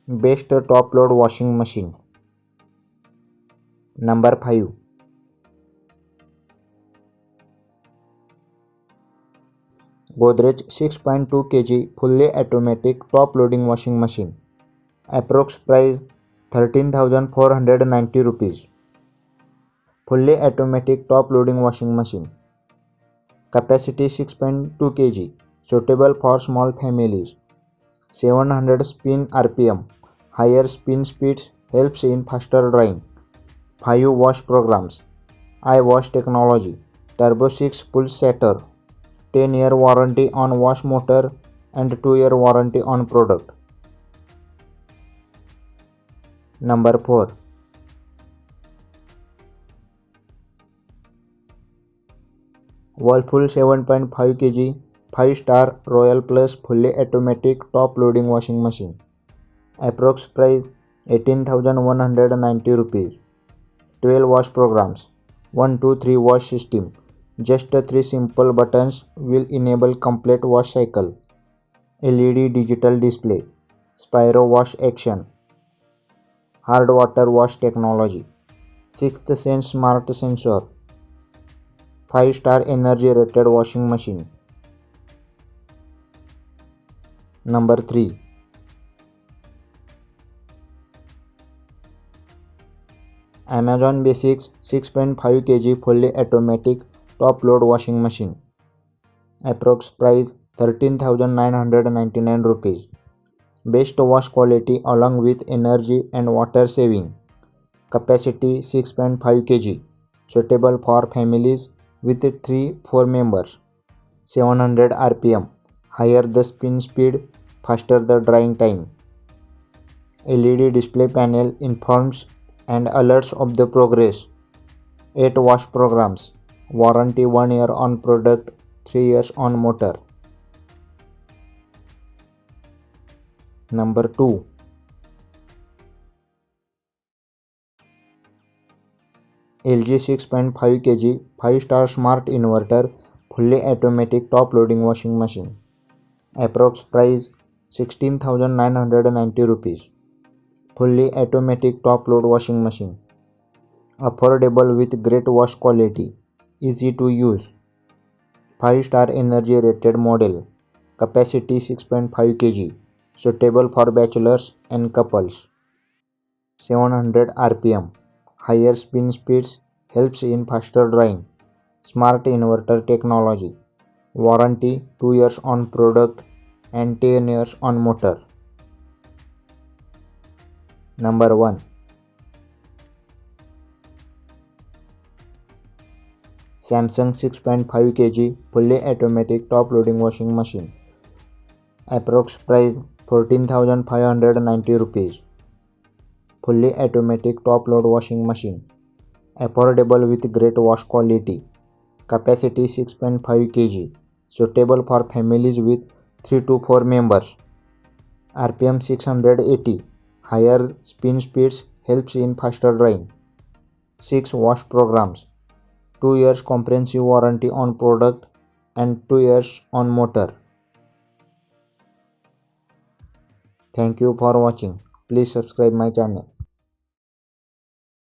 Best top load washing machine. Number 5. Godrej 6.2 kg fully automatic top loading washing machine. Approx price 13,490 rupees. Fully automatic top loading washing machine. Capacity 6.2 kg. Suitable for small families. 700 spin RPM. Higher spin speeds helps in faster drying. 5 wash programs. iWash technology. Turbo 6 pulsator. 10-year warranty on wash motor and 2-year warranty on product. Number 4. Whirlpool 7.5 kg 5-star Royal Plus fully automatic top loading washing machine. Approx price 18,190 rupees. 12 wash programs. 1, 2, 3 wash system. Just 3 simple buttons will enable complete wash cycle. LED digital display. Spyro wash action. Hard water wash technology. 6th sense smart sensor. 5-star energy rated washing machine. Number 3. Amazon Basics 6.5 kg fully automatic top load washing machine. Approx price 13,999 rupees. Best wash quality along with energy and water saving. Capacity 6.5 kg. Suitable for families with 3-4 members. 700 RPM. Higher the spin speed, faster the drying time. LED display panel informs and alerts of the progress. 8 wash programs. Warranty 1 year on product, 3 years on motor. Number 2. LG 6.5 kg 5-star smart inverter fully automatic top loading washing machine. Approx price 16,990 rupees. Fully automatic top load washing machine. Affordable with great wash quality. Easy to use. 5-star energy rated model. Capacity 6.5 kg. Suitable for bachelors and couples. 700 RPM. Higher spin speeds helps in faster drying. Smart inverter technology. Warranty 2 years on product and 10 years on motor. Number 1. Samsung 6.5 kg fully automatic top loading washing machine. Approx price 14,590 rupees. Fully automatic top load washing machine. Affordable with great wash quality. Capacity 6.5 kg. Suitable for families with 3 to 4 members. RPM 680. Higher spin speeds helps in faster drying. 6 wash programs. 2 years comprehensive warranty on product and 2 years on motor. Thank you for watching. Please subscribe my channel.